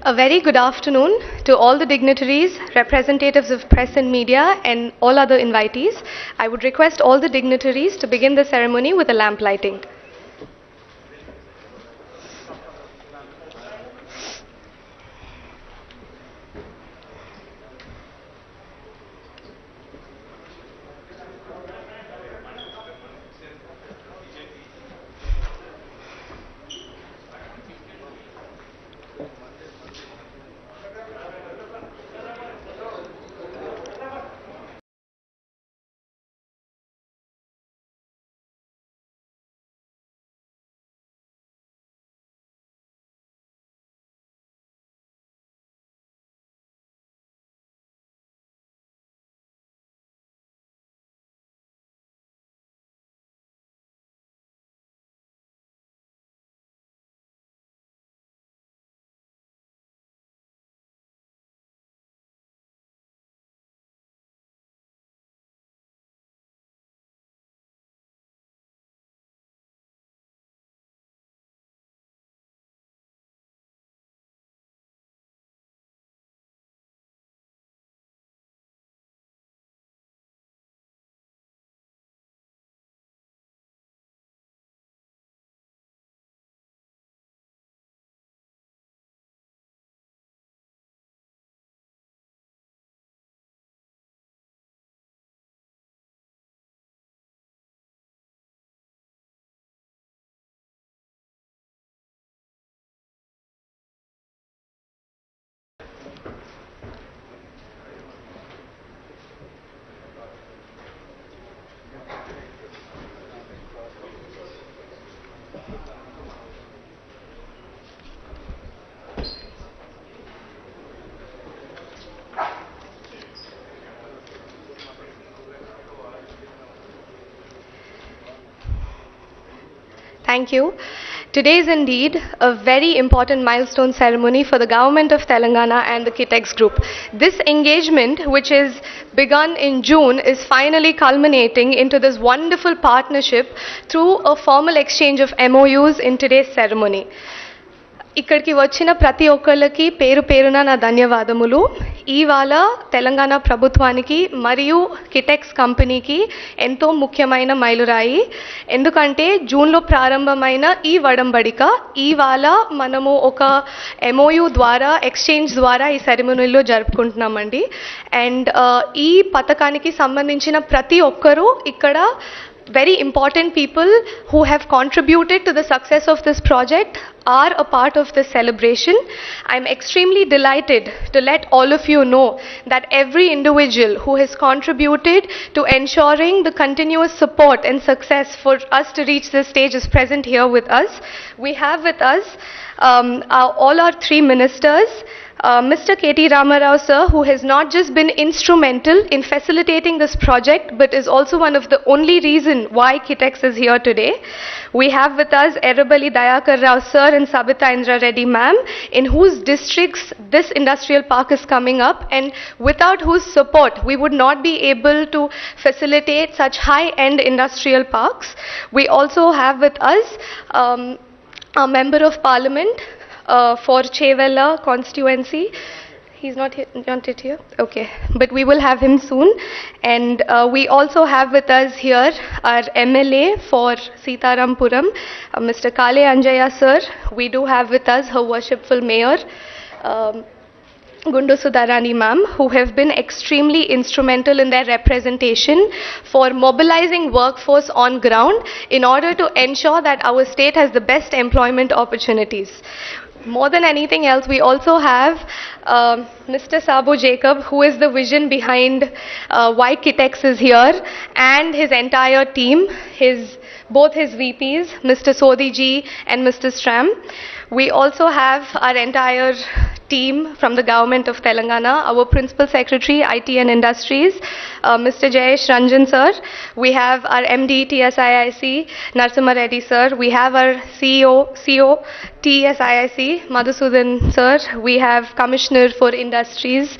A very good afternoon to all the dignitaries, representatives of press and media, and all other invitees. I would request all the dignitaries to begin the ceremony with a lamp lighting. Thank you. Today is indeed a very important milestone ceremony for the government of Telangana and the Kitex group. This engagement, which is begun in June, is finally culminating into this wonderful partnership through a formal exchange of MOUs in today's ceremony. ఇక్కడికి వచ్చిన ప్రతి ఒక్కళ్ళకి పేరు పేరున నా ధన్యవాదములు. ఇవాళ తెలంగాణ ప్రభుత్వానికి మరియు కిటెక్స్ కంపెనీకి ఎంతో ముఖ్యమైన మైలురాయి. ఎందుకంటే జూన్లో ప్రారంభమైన ఈ వడంబడిక ఇవాళ మనము ఒక MOU ద్వారా ఎక్స్చేంజ్ ద్వారా ఈ సెరమనీలో జరుపుకుంటున్నామండి. అండ్ ఈ పథకానికి సంబంధించిన ప్రతి ఒక్కరూ ఇక్కడ very important people who have contributed to the success of this project are a part of this celebration. I'm extremely delighted to let all of you know that every individual who has contributed to ensuring the continuous support and success for us to reach this stage is present here with us. We have with us all our three ministers, Mr. KTR sir, who has not just been instrumental in facilitating this project, but is also one of the only reason why Kitex is here today. We have with us Erabali Dayakar Rao sir and Sabita Indra Reddy ma'am, in whose districts this industrial park is coming up, and without whose support we would not be able to facilitate such high-end industrial parks. We also have with us a member of parliament for Chevella constituency. He's not here? Okay. But we will have him soon. And we also have with us here our MLA for Sitarampuram, Mr. Kale Anjaya sir. We do have with us her worshipful mayor, Gundu Sudarani ma'am, who have been extremely instrumental in their representation for mobilizing workforce on ground in order to ensure that our state has the best employment opportunities. More than anything else, we also have Mr. Sabo Jacob, who is the vision behind why Kitex is here, and his entire team, both his VPs, Mr. Sodhi ji and Mr. Stram. We also have our entire team from the government of Telangana, our Principal Secretary, IT and Industries, Mr. Jayesh Ranjan sir. We have our MD, TSIIC, Narsimha Reddy sir. We have our CEO, TSIIC, Madhusudan sir. We have Commissioner for Industries,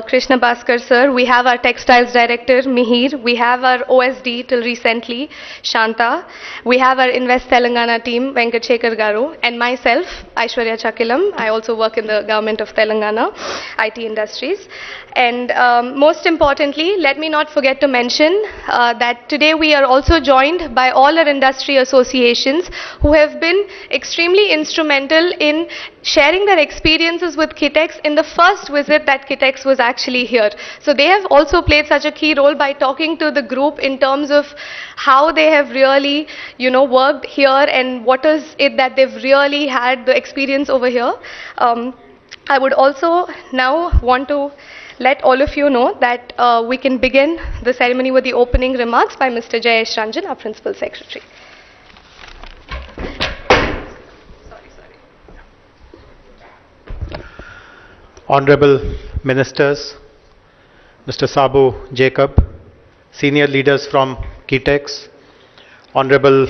Krishna Bhaskar sir. We have our Textiles Director, Mihir. We have our OSD till recently, Shanta. We have our Invest Telangana team, Venkat Shekhar Garu, and myself, Aishwarya Chakilam. I also work in the Government of Telangana IT industries. And most importantly, let me not forget to mention that today we are also joined by all our industry associations who have been extremely instrumental in sharing their experiences with Kitex in the first visit that Kitex was actually here. So they have also played such a key role by talking to the group in terms of how they have really, worked here and what is it that they've really had the experience over here. I would also now want to let all of you know that we can begin the ceremony with the opening remarks by Mr. Jayesh Ranjan, our Principal Secretary. Honorable Ministers, Mr. Sabu Jacob, senior leaders from Kitex, Honorable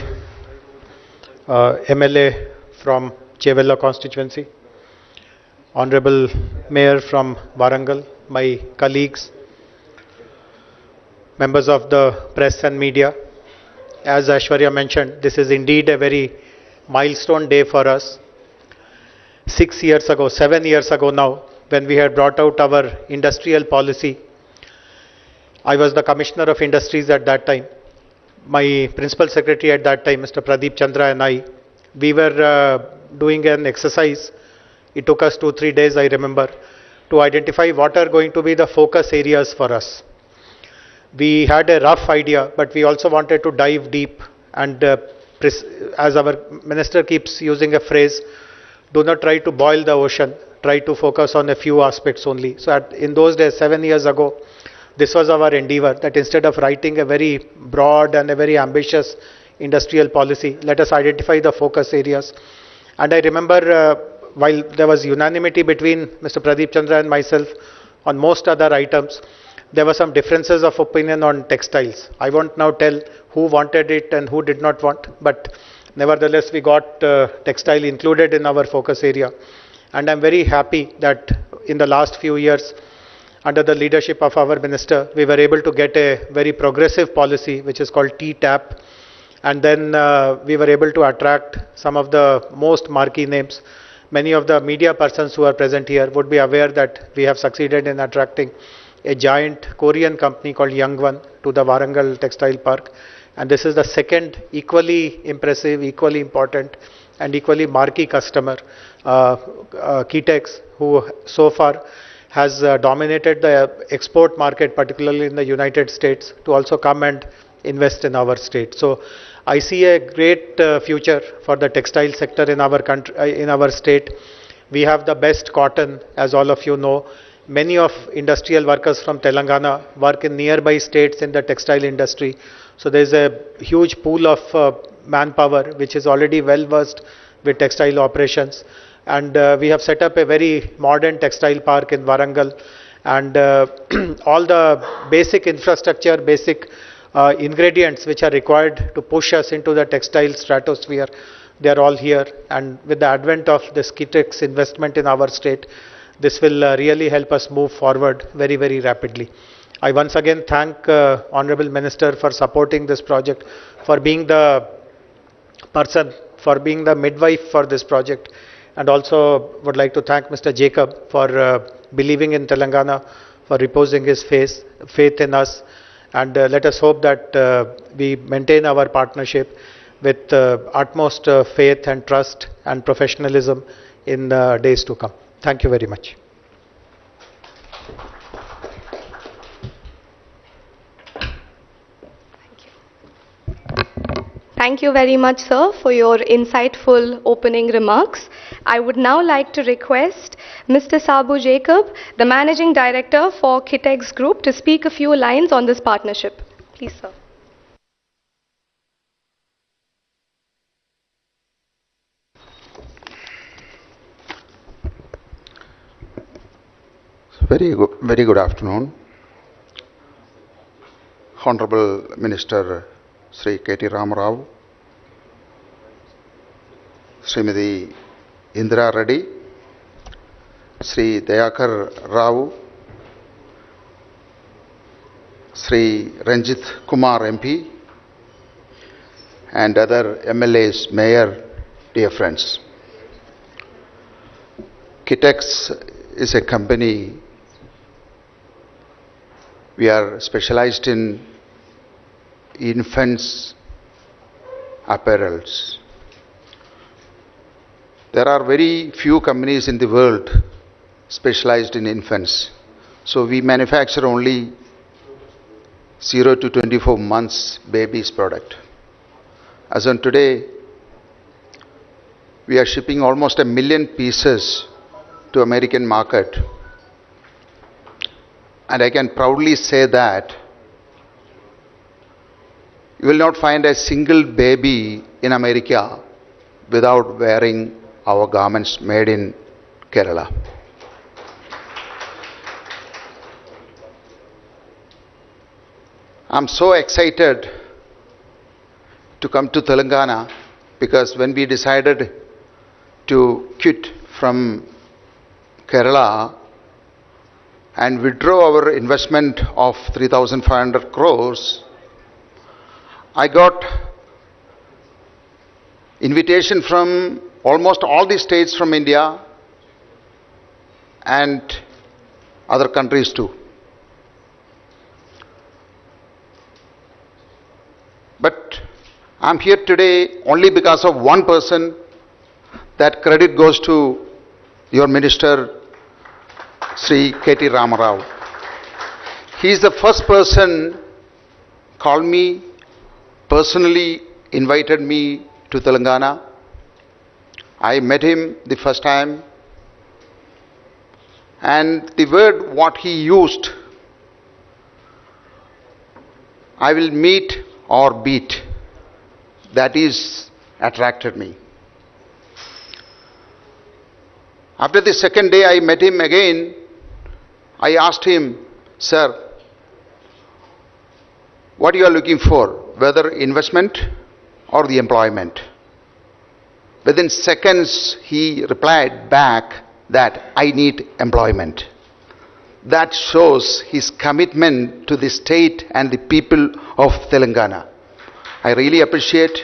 MLA from Chevella constituency, Honorable Mayor from Warangal, my colleagues, members of the press and media. As Aishwarya mentioned, this is indeed a very milestone day for us. 7 years ago now, when we had brought out our industrial policy, I was the Commissioner of Industries at that time. My Principal Secretary at that time, Mr. Pradeep Chandra, and I, we were doing an exercise. It took us 2-3 days, I remember, to identify what are going to be the focus areas for us. We had a rough idea, but we also wanted to dive deep and, as our minister keeps using a phrase, do not try to boil the ocean, try to focus on a few aspects only. So in those days, 7 years ago, this was our endeavor, that instead of writing a very broad and a very ambitious industrial policy, let us identify the focus areas. And I remember while there was unanimity between Mr. Pradeep Chandra and myself on most other items, there were some differences of opinion on textiles. I won't now tell who wanted it and who did not want, but nevertheless we got textile included in our focus area. And I'm very happy that in the last few years, under the leadership of our minister, we were able to get a very progressive policy which is called TTAP. And then we were able to attract some of the most marquee names. Many of the media persons who are present here would be aware that we have succeeded in attracting a giant Korean company called Youngwon to the Warangal Textile Park. And this is the second equally impressive, equally important and equally marquee customer, Kitex, who so far has dominated the export market, particularly in the United States, to also come and invest in our state. So I see a great future for the textile sector in our country, in our state. We have the best cotton, as all of you know. Many of industrial workers from Telangana work in nearby states in the textile industry. So there is a huge pool of manpower which is already well versed with textile operations. And we have set up a very modern textile park in Warangal. And all the basic infrastructure, basic ingredients which are required to push us into the textile stratosphere, they are all here. And with the advent of this Kitex investment in our state, this will really help us move forward very, very rapidly. I once again thank Honorable Minister for supporting this project, for being the person, for being the midwife for this project, and also would like to thank Mr. Jacob for believing in Telangana, for reposing his faith in us, and let us hope that we maintain our partnership with utmost faith and trust and professionalism in the days to come. Thank you very much. Thank you very much, sir, for your insightful opening remarks. I would now like to request Mr. Sabu Jacob, the Managing Director for Kitex Group, to speak a few lines on this partnership. Please, sir. Very good afternoon. Honorable Minister Sri KT Ramarao, Srimati Indira Reddy, Sri Dayakar Rao, Sri Ranjit Kumar MP, and other MLAs, Mayor, dear friends. Kitex is a company. We are specialized in infants apparels. There are very few companies in the world specialized in infants. So we manufacture only 0 to 24 months babies product. As on today, we are shipping almost 1 million pieces to American market. And I can proudly say that you will not find a single baby in America without wearing our garments made in Kerala. I'm so excited to come to Telangana because when we decided to quit from Kerala and withdraw our investment of 3,500 crores, I got invitation from almost all the states from India and other countries too. But I'm here today only because of one person. That credit goes to your minister, Sri KTR Ramarao. He is the first person called me, personally invited me to Telangana. I met him the first time, and the word what he used, I will meet or beat, that is attracted me. After the second day I met him again. I asked him, sir, what you are looking for, whether investment or the employment? Within seconds he replied back that I need employment. That shows his commitment to the state and the people of Telangana. I really appreciate,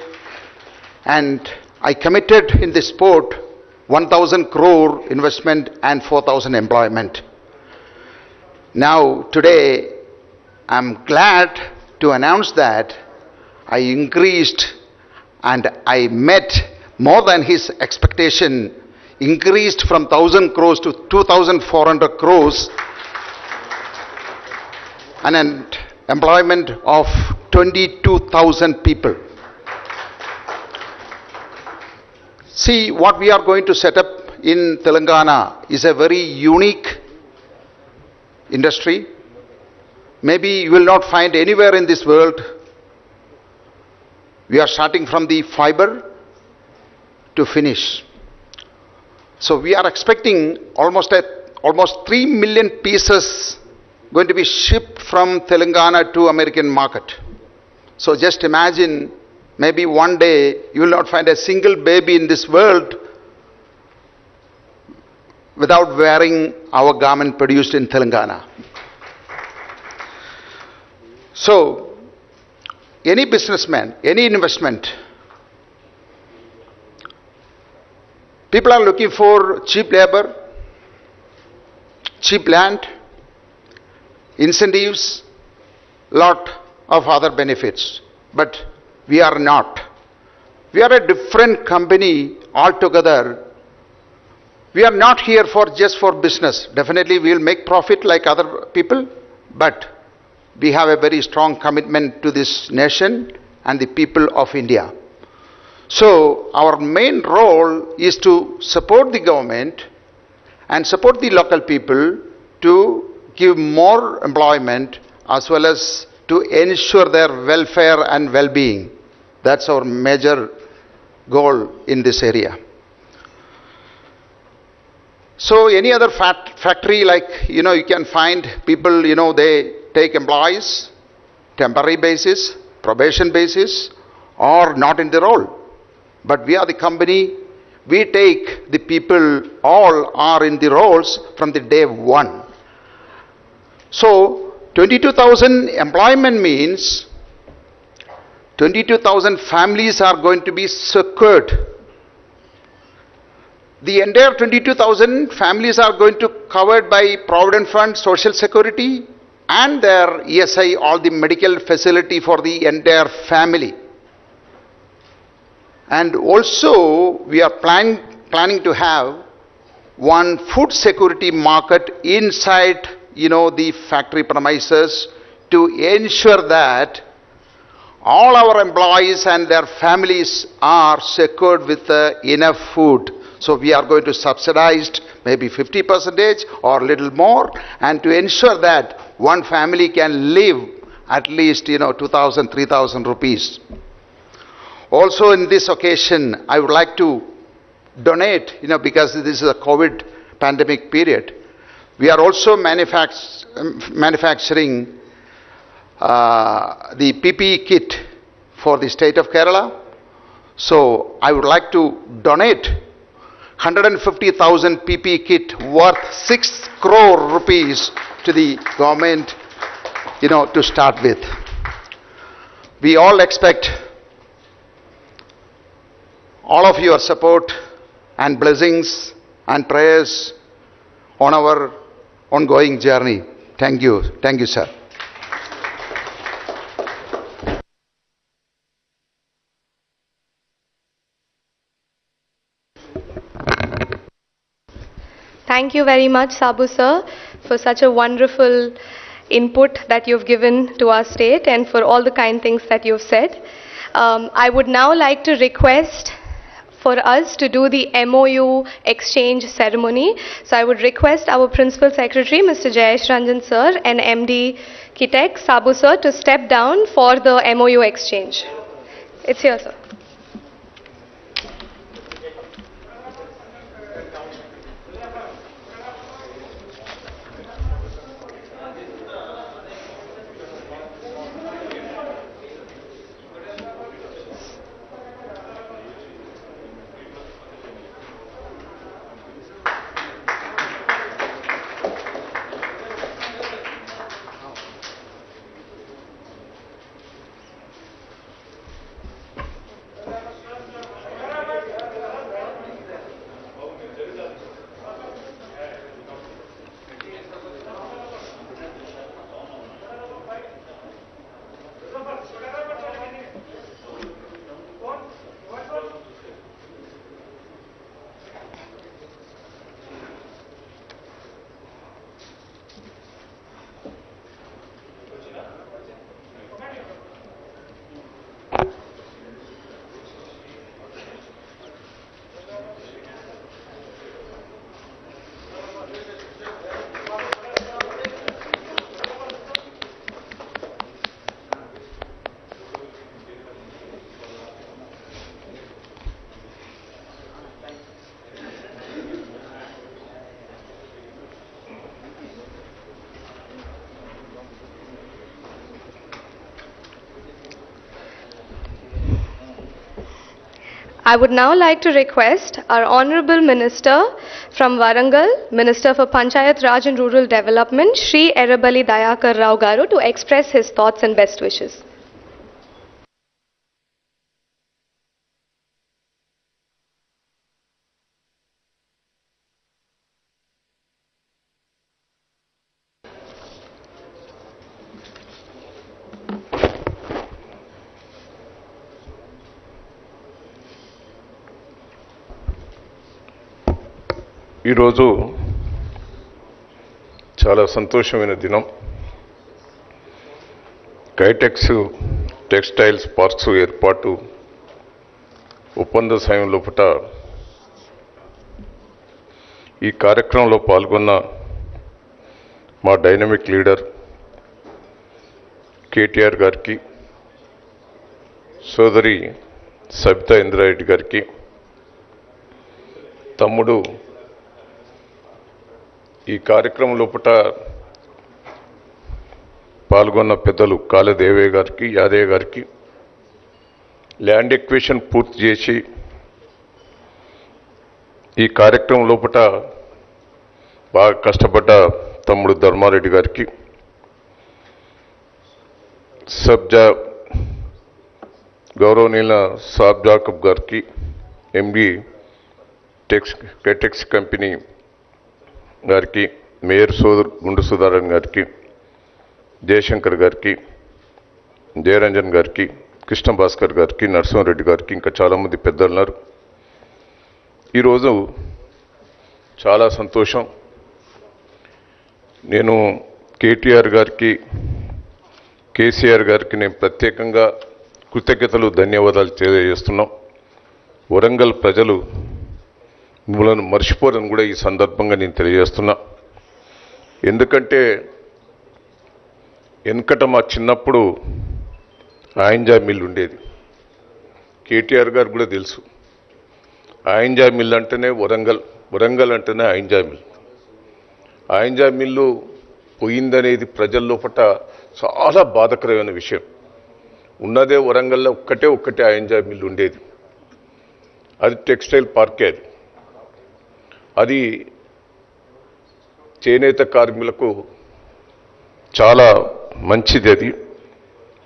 and I committed in this sport 1,000 crore investment and 4,000 employment. Now today I'm glad to announce that I increased and I met more than his expectation, increased from 1,000 crores to 2,400 crores and an employment of 22,000 people. See, what we are going to set up in Telangana is a very unique industry. Maybe you will not find anywhere in this world. We are starting from the fiber to finish. So we are expecting almost 3 million pieces going to be shipped from Telangana to American market. So just imagine, maybe one day you will not find a single baby in this world without wearing our garment produced in Telangana. So, any businessman, any investment, people are looking for cheap labor, cheap land, incentives, lot of other benefits. But we are not. We are a different company altogether. We are not here for just for business. Definitely we will make profit like other people, but we have a very strong commitment to this nation and the people of India. So our main role is to support the government and support the local people to give more employment as well as to ensure their welfare and well-being. That's our major goal in this area. So any other factory, like, you can find people, they take employees, temporary basis, probation basis, or not in the role. But we are the company, we take the people, all are in the roles from the day one. So 22,000 employment means 22,000 families are going to be secured. The entire 22,000 families are going to covered by Provident Fund, Social Security, and their ESI, all the medical facility for the entire family. And also, we are planning to have one food security market inside, the factory premises to ensure that all our employees and their families are secured with enough food. So we are going to subsidize maybe 50% or little more, and to ensure that one family can live at least 2,000, 3,000 rupees. Also in this occasion, I would like to donate, because this is a COVID pandemic period, we are also manufacturing the PPE kit for the state of Kerala. So I would like to donate 150,000 PPE kit worth 6 crore rupees to the government, to start with. We all expect all of your support and blessings and prayers on our ongoing journey. Thank you. Thank you, sir. Thank you very much, Sabu sir, for such a wonderful input that you've given to our state and for all the kind things that you've said. I would now like to request for us to do the MOU exchange ceremony. So I would request our Principal Secretary, Mr. Jayesh Ranjan sir, and MD Kitex, Sabu sir, to step down for the MOU exchange. It's here, sir. I would now like to request our Honorable Minister from Warangal, Minister for Panchayat Raj and Rural Development, Shri Erabali Dayakar Rao Garu, to express his thoughts and best wishes. ఈరోజు చాలా సంతోషమైన దినం. Kitex textiles parks ఏర్పాటు ఒప్పంద సమయం లోపల ఈ కార్యక్రమంలో పాల్గొన్న మా డైనమిక్ లీడర్ KTR గారికి, సోదరి సబితా ఇంద్రారెడ్డి గారికి, తమ్ముడు ఈ కార్యక్రమం లోపల పాల్గొన్న పెద్దలు కాళదేవయ్య గారికి, యాదయ్య గారికి, ల్యాండ్ ఎక్విజిషన్ పూర్తి చేసి ఈ కార్యక్రమం లోపల బాగా కష్టపడ్డ తమ్ముడు ధర్మారెడ్డి గారికి, గౌరవనీయుల సాబ్ జాకబ్ గారికి, MD కేటెక్స్ కంపెనీ గారికి, మేయర్ సోదరు గుండు సుధారన్ గారికి, జయశంకర్ గారికి, జయరంజన్ గారికి, కృష్ణ భాస్కర్ గారికి, నరసింహారెడ్డి గారికి, ఇంకా చాలామంది పెద్దలు ఉన్నారు. ఈరోజు చాలా సంతోషం. నేను కేటీఆర్ గారికి, కేసీఆర్ గారికి నేను ప్రత్యేకంగా కృతజ్ఞతలు, ధన్యవాదాలు తెలియజేస్తున్నాం. వరంగల్ ప్రజలు మిమ్మల్ని మర్చిపోరని కూడా ఈ సందర్భంగా నేను తెలియజేస్తున్నా. ఎందుకంటే వెనకట మా చిన్నప్పుడు ఆయంజా మిల్ ఉండేది. కేటీఆర్ గారు కూడా తెలుసు. ఆయంజా మిల్ అంటేనే వరంగల్, వరంగల్ అంటేనే ఆయంజా మిల్. ఆయంజా మిల్లు పోయిందనేది ప్రజల లోపట చాలా బాధకరమైన విషయం. ఉన్నదే వరంగల్లో ఒక్కటే ఆయంజా మిల్లు ఉండేది. అది టెక్స్టైల్ పార్కే. అది చేనేత కార్మికులకు చాలా మంచిది. అది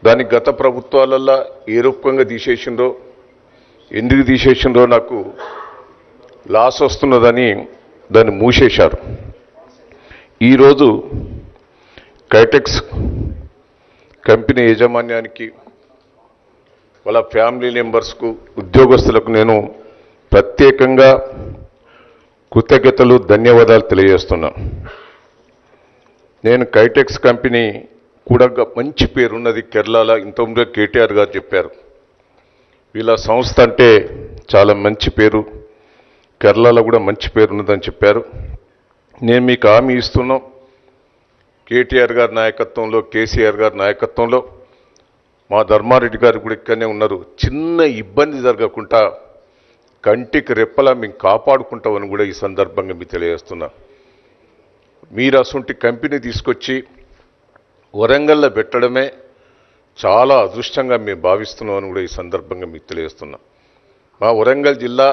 దాని గత ప్రభుత్వాలల్లో ఏ రూపంగా తీసేసిండ్రో, ఎందుకు తీసేసిండ్రో నాకు లాస్ వస్తున్నదని దాన్ని మూసేశారు. ఈరోజు కైటెక్స్ కంపెనీ యాజమాన్యానికి, వాళ్ళ ఫ్యామిలీ మెంబర్స్కు, ఉద్యోగస్తులకు నేను ప్రత్యేకంగా కృతజ్ఞతలు, ధన్యవాదాలు తెలియజేస్తున్నా. నేను కైటెక్స్ కంపెనీ కూడా మంచి పేరున్నది కేరళలో. ఇంతకుముందు కేటీఆర్ గారు చెప్పారు, వీళ్ళ సంస్థ అంటే చాలా మంచి పేరు, కేరళలో కూడా మంచి పేరు ఉన్నదని చెప్పారు. నేను మీకు హామీ ఇస్తున్నాం, కేటీఆర్ గారి నాయకత్వంలో, కేసీఆర్ గారి నాయకత్వంలో, మా ధర్మారెడ్డి గారు కూడా ఇక్కడనే ఉన్నారు, చిన్న ఇబ్బంది జరగకుండా కంటికి రెప్పలా మేము కాపాడుకుంటామని కూడా ఈ సందర్భంగా మీకు తెలియజేస్తున్నా. మీరు అసొంటి కంపెనీ తీసుకొచ్చి వరంగల్లో పెట్టడమే చాలా అదృష్టంగా మేము భావిస్తున్నామని కూడా ఈ సందర్భంగా మీకు తెలియజేస్తున్నా. మా వరంగల్ జిల్లా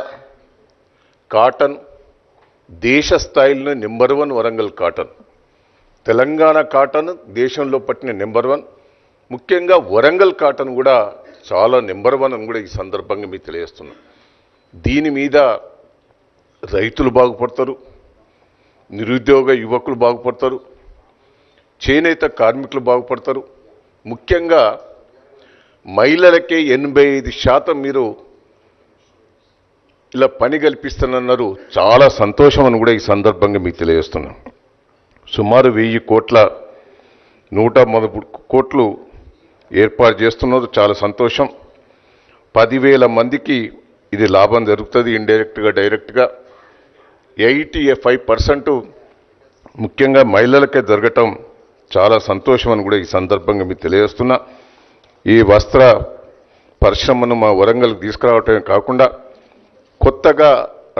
కాటన్ దేశ స్థాయిలో number 1 Warangal cotton. Telangana cotton దేశంలో పట్టిన నెంబర్ 1. ముఖ్యంగా వరంగల్ కాటన్ కూడా చాలా నెంబర్ 1 అని కూడా ఈ సందర్భంగా మీకు తెలియజేస్తున్నా. దీని మీద రైతులు బాగుపడతారు, నిరుద్యోగ యువకులు బాగుపడతారు, చేనేత కార్మికులు బాగుపడతారు. ముఖ్యంగా మహిళలకే 85% మీరు ఇలా పని కల్పిస్తున్నారు. చాలా సంతోషం అని కూడా ఈ సందర్భంగా మీకు తెలియజేస్తున్నాం. సుమారు 1000 కోట్ల 130 కోట్లు ఏర్పాటు చేస్తున్నారు. చాలా సంతోషం. 10,000 మందికి ఇది లాభం జరుగుతుంది, ఇండైరెక్ట్గా డైరెక్ట్గా. 85% ముఖ్యంగా మహిళలకే జరగటం చాలా సంతోషం అని కూడా ఈ సందర్భంగా మీకు తెలియజేస్తున్నా. ఈ వస్త్ర పరిశ్రమను మా వరంగల్కి తీసుకురావటమే కాకుండా కొత్తగా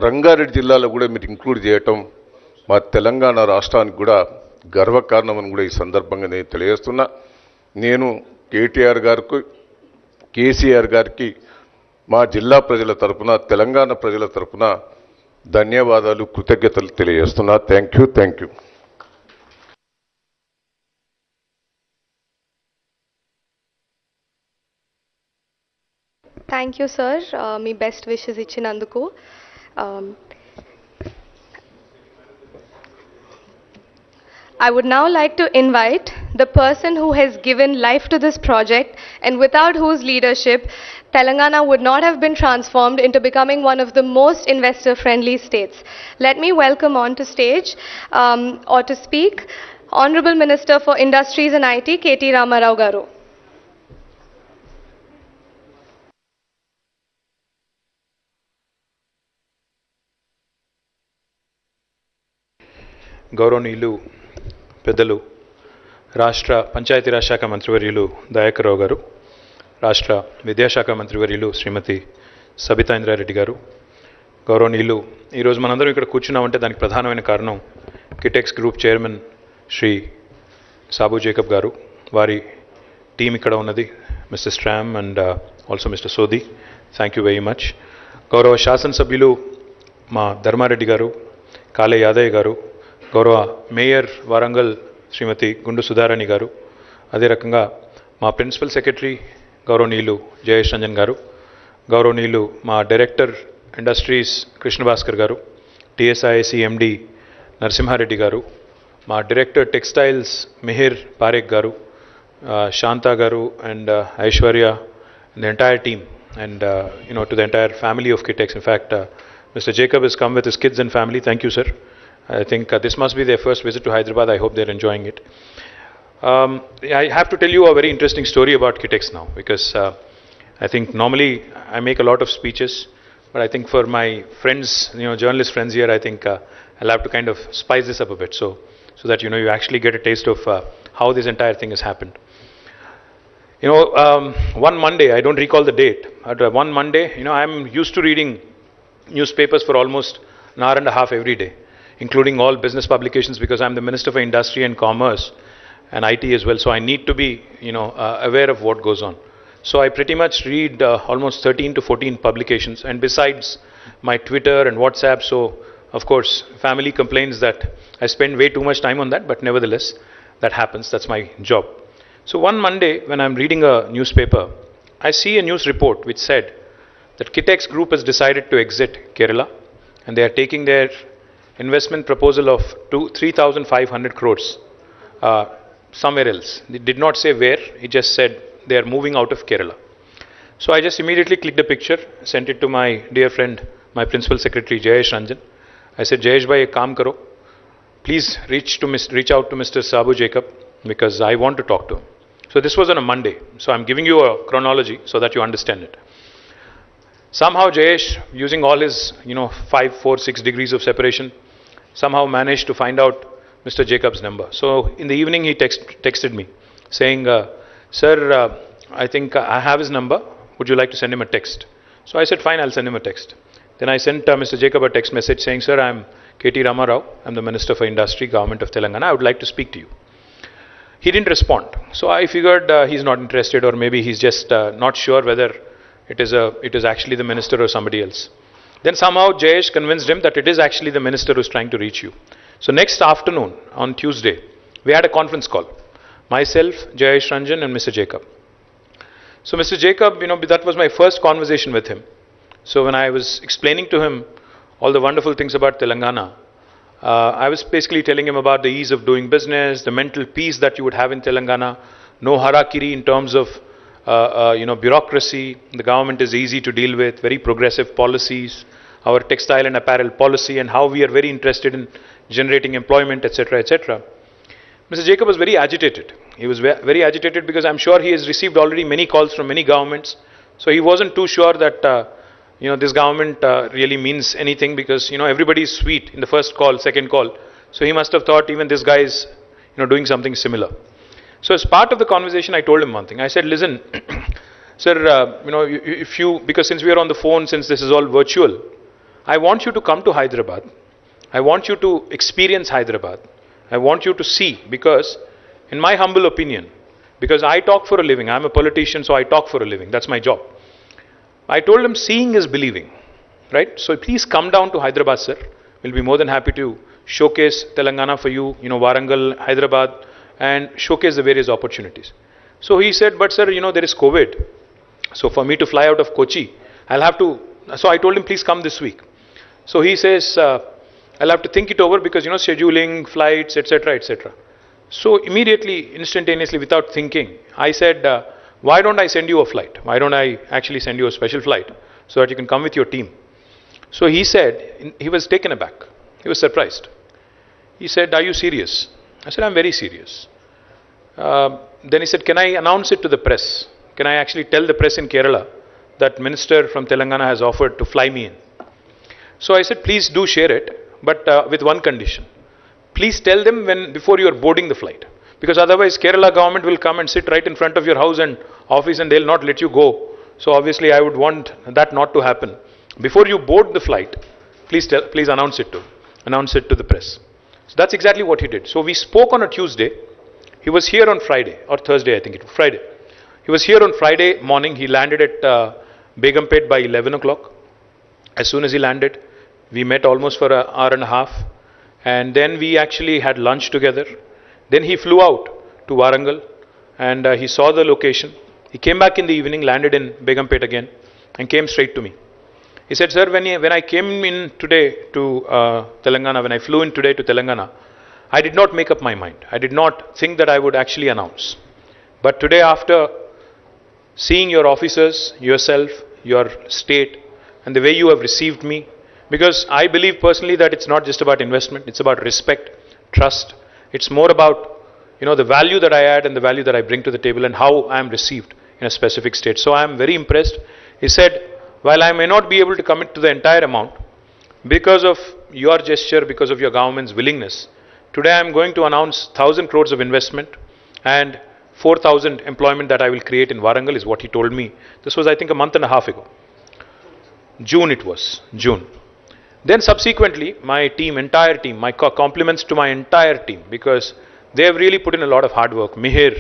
రంగారెడ్డి జిల్లాలో కూడా మీరు ఇంక్లూడ్ చేయటం మా తెలంగాణ రాష్ట్రానికి కూడా గర్వకారణం అని కూడా ఈ సందర్భంగా నేను తెలియజేస్తున్నా. నేను కేటీఆర్ గారికి, కేసీఆర్ గారికి మా జిల్లా ప్రజల తరపున, తెలంగాణ ప్రజల తరపున ధన్యవాదాలు, కృతజ్ఞతలు తెలియజేస్తున్నా. Thank you. Thank you sir, me best wishes ఇచ్చినందుకు. I would now like to invite the person who has given life to this project and without whose leadership Telangana would not have been transformed into becoming one of the most investor-friendly states. Let me welcome on to stage or to speak Honorable Minister for Industries and IT, KT Ramarao Garu. గౌరవనీయులు పెద్దలు రాష్ట్ర పంచాయతీరాజ్ శాఖ మంత్రివర్యులు దయాకర్రావు గారు, రాష్ట్ర విద్యాశాఖ మంత్రివర్యులు శ్రీమతి సబితా ఇంద్రారెడ్డి గారు, గౌరవనీయులు, ఈరోజు మనందరం ఇక్కడ కూర్చున్నామంటే దానికి ప్రధానమైన కారణం కిటెక్స్ గ్రూప్ చైర్మన్ శ్రీ సాబు జేకబ్ గారు, వారి టీం ఇక్కడ ఉన్నది, mister Strom and also mister Sodhi. Thank you very much. గౌరవ శాసనసభ్యులు మా ధర్మారెడ్డి గారు, కాళే యాదయ్య గారు, గౌరవ మేయర్ వరంగల్ శ్రీమతి గుండు సుధారాణి గారు, అదే రకంగా మా ప్రిన్సిపల్ సెక్రటరీ గౌరవనీయులు జయేష్ రంజన్ గారు, గౌరవనీయులు మా director Industries Krishna Bhaskar Garu, TSIC MD Narasimha Reddy Garu, my Director Textiles Mihir Parekh Garu, Shanta Garu and Aishwarya and the entire team and to the entire family of Kitex. In fact, Mr. Jacob has come with his kids and family. Thank you, sir. I think this must be their first visit to Hyderabad. I hope they're enjoying it. I have to tell you a very interesting story about Kitex now because I think normally I make a lot of speeches, but I think for my friends, journalist friends here, I think I'll have to kind of spice this up a bit so that you actually get a taste of how this entire thing has happened. One Monday, I don't recall the date, but one Monday, I'm used to reading newspapers for almost an hour and a half every day, including all business publications because I'm the Minister for Industry and Commerce and IT as well. So I need to be, aware of what goes on. So I pretty much read almost 13 to 14 publications, and besides my Twitter and WhatsApp, so of course, family complains that I spend way too much time on that, but nevertheless, that happens. That's my job. So one Monday, when I'm reading a newspaper, I see a news report which said that Kitex Group has decided to exit Kerala, and they are taking their investment proposal of 3,500 crores somewhere else. They did not say where, it just said they are moving out of Kerala. So I just immediately clicked a picture, sent it to my dear friend, my Principal Secretary Jayesh Ranjan. I said, Jayesh bhai, ek kaam karo. Please reach out to Mr. Sabu Jacob because I want to talk to him. So this was on a Monday. So I'm giving you a chronology so that you understand it. Somehow Jayesh, using all his 5, 4, 6 degrees of separation, somehow managed to find out Mr. Jacob's number. So in the evening he texted me saying, sir, I think I have his number. Would you like to send him a text? So I said, fine, I'll send him a text. Then I sent Mr. Jacob a text message saying, sir, I'm KT Rama Rao. I'm the Minister for Industry, Government of Telangana. I would like to speak to you. He didn't respond. So I figured he's not interested, or maybe he's just not sure whether it is actually the minister or somebody else. Then somehow Jayesh convinced him that it is actually the minister who's trying to reach you. So next afternoon, on Tuesday, we had a conference call. Myself, Jayesh Ranjan and Mr. Jacob. So Mr. Jacob, that was my first conversation with him. So when I was explaining to him all the wonderful things about Telangana, I was basically telling him about the ease of doing business, the mental peace that you would have in Telangana, no harakiri in terms of bureaucracy. The government is easy to deal with, very progressive policies, our textile and apparel policy, and how we are very interested in generating employment, etc., etc. Mr. Jacob was very agitated. He was very agitated because I'm sure he has received already many calls from many governments. So he wasn't too sure that this government really means anything because everybody is sweet in the first call, second call. So he must have thought even this guy is doing something similar. So as part of the conversation, I told him one thing. I said, listen, sir, because since we are on the phone, since this is all virtual, I want you to come to Hyderabad. I want you to experience Hyderabad. I want you to see, because in my humble opinion, because I talk for a living, I'm a politician, so I talk for a living. That's my job. I told him seeing is believing, right? So please come down to Hyderabad, sir. We'll be more than happy to showcase Telangana for you, Warangal, Hyderabad, and showcase the various opportunities. So he said, but sir, there is COVID. So for me to fly out of Kochi, I'll have to, so I told him, please come this week. So he says, I'll have to think it over because, scheduling, flights, etc., etc. So immediately, instantaneously, without thinking, I said, why don't I send you a flight? Why don't I actually send you a special flight so that you can come with your team? So he said, he was taken aback. He was surprised. He said, are you serious? I said, I'm very serious. Then he said, can I announce it to the press? Can I actually tell the press in Kerala that minister from Telangana has offered to fly me in? So I said, please do share it, but with one condition. Please tell them before you are boarding the flight. Because otherwise Kerala government will come and sit right in front of your house and office and they'll not let you go. So obviously I would want that not to happen. Before you board the flight, please announce it to the press. So that's exactly what he did. So we spoke on a Tuesday. He was here on Friday or Thursday, I think it was Friday. He was here on Friday morning. He landed at Begumpet by 11 o'clock. As soon as he landed, we met almost for an hour and a half. And then we actually had lunch together. Then he flew out to Warangal and he saw the location. He came back in the evening, landed in Begumpet again and came straight to me. He said, sir, when I came in today to Telangana, when I flew in today to Telangana, I did not make up my mind. I did not think that I would actually announce. But today, after seeing your officers, yourself, your state, and the way you have received me, because I believe personally that it's not just about investment, it's about respect, trust. It's more about, the value that I add and the value that I bring to the table and how I am received in a specific state. So I am very impressed. He said, while I may not be able to commit to the entire amount, because of your gesture, because of your government's willingness, today I am going to announce 1,000 crores of investment and 4,000 employment that I will create in Warangal is what he told me. This was, I think, a month and a half ago. June it was, June. Then subsequently, my team, entire team, my compliments to my entire team, because they have really put in a lot of hard work. Mihir,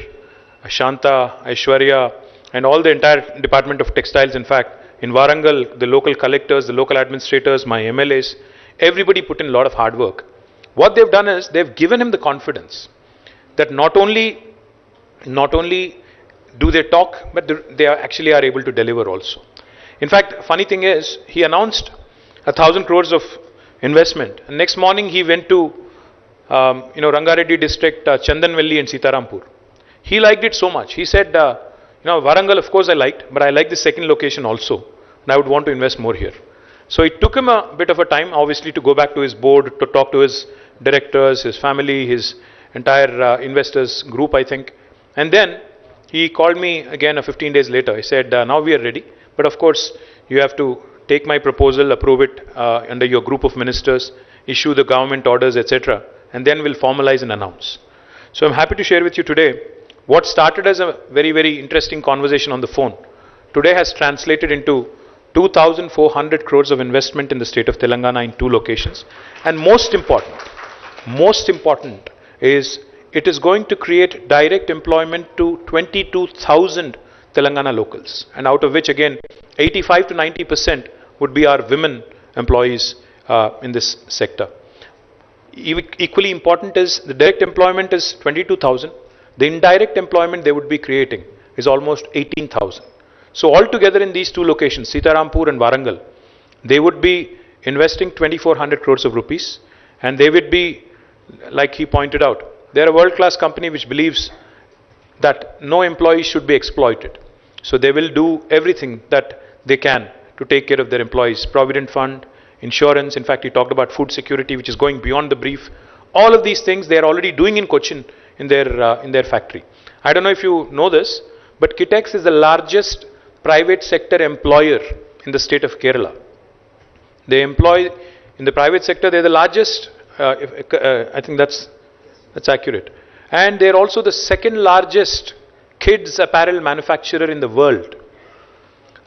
Shanta, Aishwarya, and all the entire Department of Textiles, in fact, in Warangal, the local collectors, the local administrators, my MLAs, everybody put in a lot of hard work. What they've done is, they've given him the confidence that not only do they talk, but they actually are able to deliver also. In fact, funny thing is, he announced 1,000 crores of investment. And next morning, he went to, Rangareddy district, Chandanvelli and Sitarampur. He liked it so much. He said, Warangal, of course I liked, but I like the second location also. And I would want to invest more here. So it took him a bit of a time, obviously, to go back to his board, to talk to his directors, his family, his entire investors group, I think. And then he called me again 15 days later. He said, now we are ready. But of course, you have to take my proposal, approve it under your group of ministers, issue the government orders, etc. And then we'll formalize and announce. So I'm happy to share with you today what started as a very, very interesting conversation on the phone. Today has translated into 2,400 crores of investment in the state of Telangana in 2 locations. And most important is it is going to create direct employment to 22,000 Telangana locals, and out of which again 85 to 90% would be our women employees in this sector. Equally important is the direct employment is 22,000. The indirect employment they would be creating is almost 18,000. So altogether in these 2 locations, Sitarampur and Warangal, they would be investing 2,400 crores of rupees, and they would be, like he pointed out, they're a world-class company which believes that no employee should be exploited. So they will do everything that they can to take care of their employees. Provident fund, insurance. In fact, he talked about food security, which is going beyond the brief. All of these things they are already doing in Cochin in their factory. I don't know if you know this, but Kitex is the largest private sector employer in the state of Kerala. They employ in the private sector. They're the largest. I think that's accurate. And they're also the second largest kids apparel manufacturer in the world.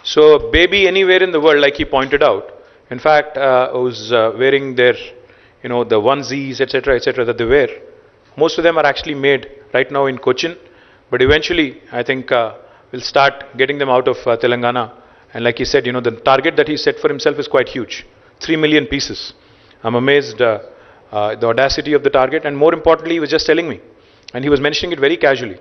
So baby anywhere in the world, like he pointed out, in fact, who's wearing their, the onesies, etc., that they wear, most of them are actually made right now in Cochin, but eventually, I think we'll start getting them out of Telangana. And like he said, the target that he set for himself is quite huge, 3 million pieces. I'm amazed the audacity of the target, and more importantly, he was just telling me, and he was mentioning it very casually.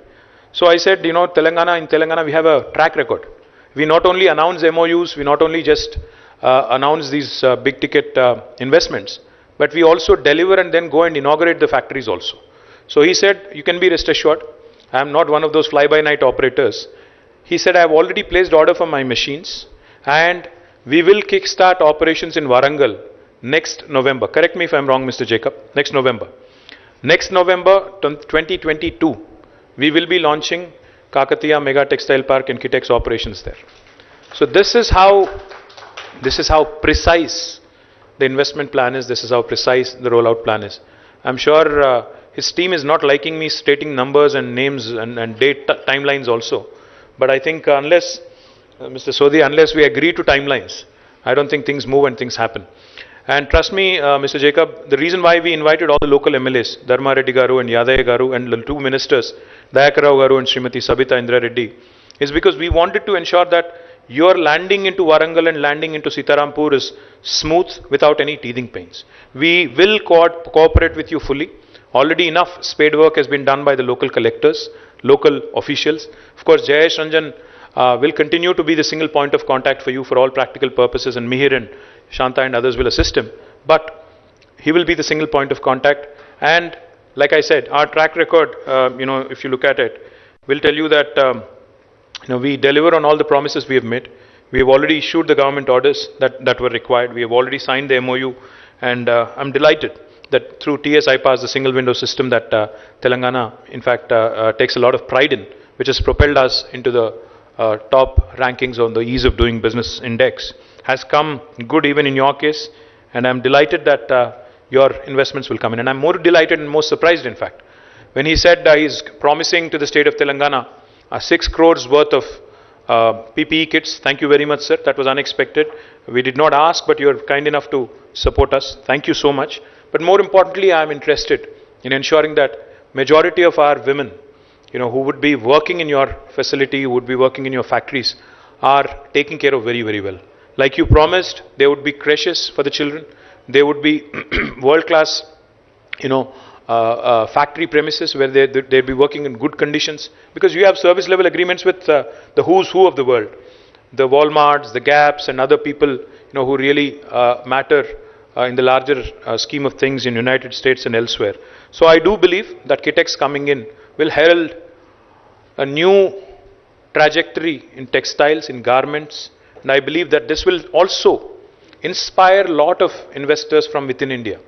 So I said, in Telangana we have a track record. We not only announce MOUs, we not only just announce these big ticket investments, but we also deliver and then go and inaugurate the factories also. So he said, you can be rest assured, I am not one of those fly-by-night operators. He said, I have already placed order for my machines, and we will kickstart operations in Warangal next November. Correct me if I am wrong, Mr. Jacob. Next November. Next November 2022, we will be launching Kakatiya Mega Textile Park and Kitex operations there. So this is how precise the investment plan is. This is how precise the rollout plan is. I'm sure his team is not liking me stating numbers and names and date timelines also. But I think unless, Mr. Sodhi, unless we agree to timelines, I don't think things move and things happen. And trust me, Mr. Jacob, the reason why we invited all the local MLAs, Dharma Reddy Garu and Yadaya Garu, and the 2 ministers, Dayakar Rao Garu and Srimati Sabita Indra Reddy, is because we wanted to ensure that your landing into Warangal and landing into Sitarampur is smooth without any teething pains. We will cooperate with you fully. Already enough spade work has been done by the local collectors, local officials. Of course, Jayesh Ranjan will continue to be the single point of contact for you for all practical purposes, and Mihir and Shanta and others will assist him. But he will be the single point of contact. And like I said, our track record, if you look at it, will tell you that we deliver on all the promises we have made. We have already issued the government orders that were required. We have already signed the MOU, and I'm delighted that through TS IPAS, the single window system that Telangana, in fact, takes a lot of pride in, which has propelled us into the top rankings on the ease of doing business index, has come good even in your case. And I'm delighted that your investments will come in. And I'm more delighted and more surprised, in fact, when he said he's promising to the state of Telangana 6 crores worth of PPE kits. Thank you very much, sir. That was unexpected. We did not ask, but you're kind enough to support us. Thank you so much. But more importantly, I'm interested in ensuring that majority of our women, who would be working in your facility, who would be working in your factories, are taken care of very, very well. Like you promised, there would be creches for the children. There would be world-class, factory premises where they'd be working in good conditions, because you have service level agreements with the who's who of the world, the Walmarts, the Gaps, and other people, who really matter in the larger scheme of things in United States and elsewhere. So I do believe that Kitex coming in will herald a new trajectory in textiles, in garments, and I believe that this will also inspire a lot of investors from within India.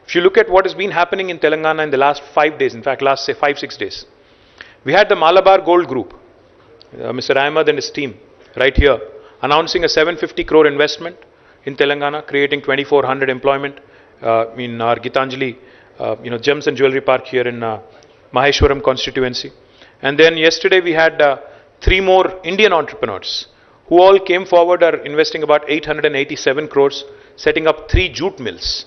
If you look at what has been happening in Telangana in the last 5 days, in fact last say 5-6 days, we had the Malabar Gold Group, Mr. Ahmed and his team right here, announcing a 750 crore investment in Telangana, creating 2,400 employment in our Gitanjali, Gems and Jewelry Park here in Maheshwaram constituency. And then yesterday we had 3 more Indian entrepreneurs who all came forward, are investing about 887 crores, setting up 3 jute mills.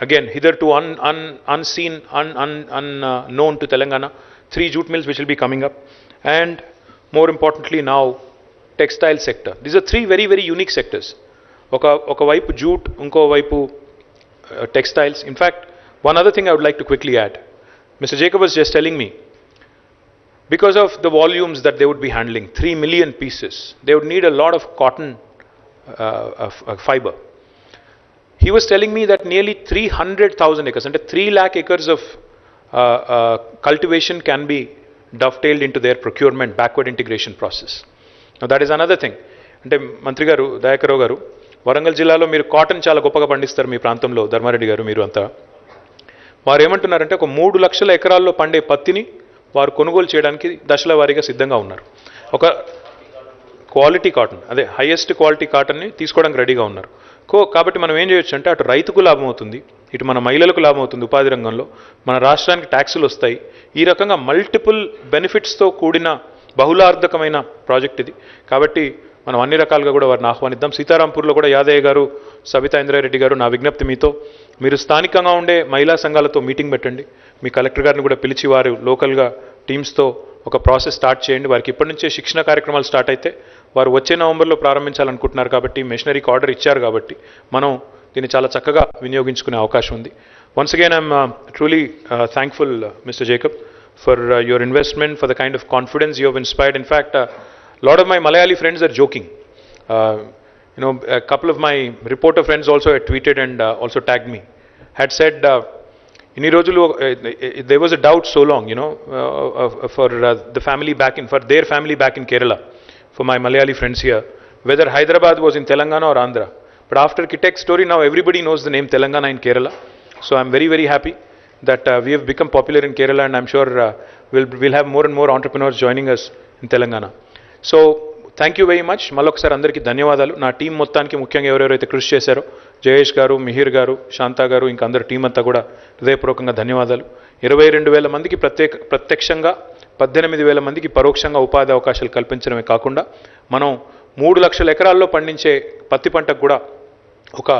Again, hitherto unseen, unknown to Telangana, 3 jute mills which will be coming up. And more importantly now, textile sector. These are 3 very, very unique sectors. Oka vaipu jute, unko vaipu textiles. In fact, one other thing I would like to quickly add. Mr. Jacob was just telling me, because of the volumes that they would be handling, 3 million pieces, they would need a lot of cotton fiber. He was telling me that nearly 300,000 acres, and 3 lakh acres of cultivation can be dovetailed into their procurement backward integration process. Now that is another thing. అంటే మంత్రి గారు, దయాకరావు గారు, వరంగల్ జిల్లాలో మీరు cotton చాలా గొప్పగా పండిస్తారు మీ ప్రాంతంలో, ధర్మారెడ్డి గారు మీరు అంతా. వారు ఏమంటున్నారంటే ఒక 3 లక్షల ఎకరాల్లో పండే పత్తిని వారు కొనుగోలు చేయడానికి దశల వారీగా సిద్ధంగా ఉన్నారు. ఒక క్వాలిటీ కాటన్, అదే హైయెస్ట్ క్వాలిటీ కాటన్ని తీసుకోవడానికి రెడీగా ఉన్నారు. కాబట్టి మనం ఏం చేయొచ్చు అంటే అటు రైతుకు లాభం అవుతుంది, ఇటు మన మహిళలకు లాభం అవుతుంది, ఉపాధి రంగంలో మన రాష్ట్రానికి ట్యాక్సులు వస్తాయి. ఈ రకంగా మల్టిపుల్ బెనిఫిట్స్తో కూడిన బహుళార్థకమైన ప్రాజెక్ట్ ఇది. కాబట్టి మనం అన్ని రకాలుగా కూడా వారిని ఆహ్వానిద్దాం. సీతారాంపూర్లో కూడా యాదయ్య గారు, సబితా ఇంద్రారెడ్డి గారు, నా విజ్ఞప్తి మీతో, మీరు స్థానికంగా ఉండే మహిళా సంఘాలతో మీటింగ్ పెట్టండి. మీ కలెక్టర్ గారిని కూడా పిలిచి వారు లోకల్గా టీమ్స్తో ఒక ప్రాసెస్ స్టార్ట్ చేయండి. వారికి ఇప్పటి నుంచే శిక్షణ కార్యక్రమాలు స్టార్ట్ అయితే వారు వచ్చే నవంబర్లో ప్రారంభించాలనుకుంటున్నారు కాబట్టి, మెషినరీకి ఆర్డర్ ఇచ్చారు కాబట్టి మనం దీన్ని చాలా చక్కగా వినియోగించుకునే అవకాశం ఉంది. Once again I'm truly thankful mister Jacob for your investment, for the kind of confidence you have inspired. In fact, a lot of my Malayali friends are joking. A couple of my reporter friends also had tweeted and also tagged me, had said, there was a doubt so long, for the family back in, for their family back in Kerala, for my Malayali friends here, whether Hyderabad was in Telangana or Andhra. But after Kitex story, now everybody knows the name Telangana in Kerala. So I'm very, very happy that we have become popular in Kerala, and I'm sure we'll have more and more entrepreneurs joining us in Telangana. So thank you very much. మళ్ళొకసారి అందరికీ ధన్యవాదాలు. నా team మొత్తానికి ముఖ్యంగా ఎవరెవరైతే కృషి చేశారో, జయేష్ గారు, మిహిర్ గారు, శాంతా గారు, ఇంకా అందరు టీం అంతా కూడా హృదయపూర్వకంగా ధన్యవాదాలు. 22,000 మందికి ప్రత్యక్షంగా, 18,000 మందికి పరోక్షంగా ఉపాధి అవకాశాలు కల్పించడమే కాకుండా మనం 3 లక్షల ఎకరాల్లో పండించే పత్తి పంటకు కూడా ఒక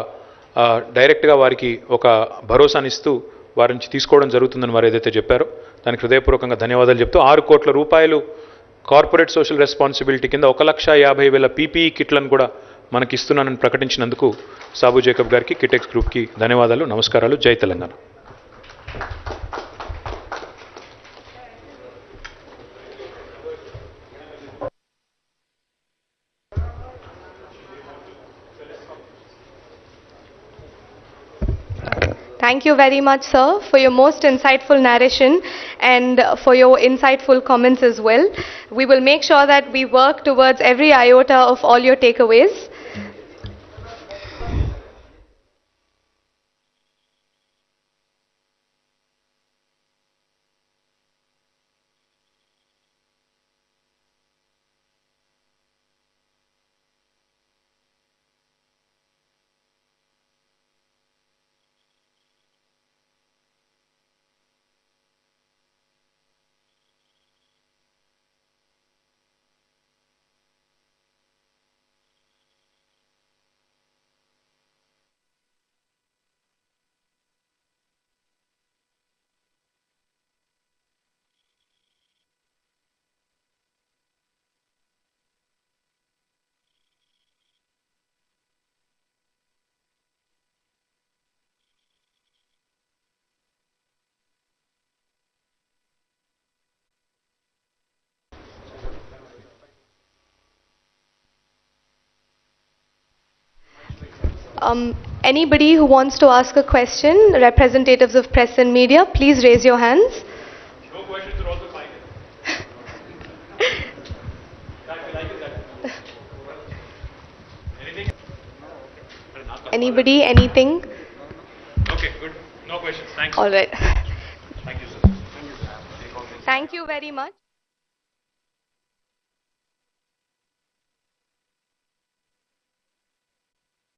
డైరెక్ట్గా వారికి ఒక భరోసానిస్తూ వారి నుంచి తీసుకోవడం జరుగుతుందని వారు ఏదైతే చెప్పారో దానికి హృదయపూర్వకంగా ధన్యవాదాలు చెప్తూ 6 కోట్ల రూపాయలు కార్పొరేట్ సోషల్ రెస్పాన్సిబిలిటీ కింద 1,50,000 పీపీఈ కిట్లను కూడా మనకి ఇస్తున్నానని ప్రకటించినందుకు సాబు జేకబ్ గారికి, కిటెక్స్ గ్రూప్కి ధన్యవాదాలు, నమస్కారాలు. జై Telangana. Thank you very much, sir, for your most insightful narration and for your insightful comments as well. We will make sure that we work towards every iota of all your takeaways. Anybody who wants to ask a question, representatives of press and media, please raise your hands. No questions are also fine. Anything? Anybody, anything? Okay, good. No questions. Thanks. All right. Thank you, sir. Thank you very much.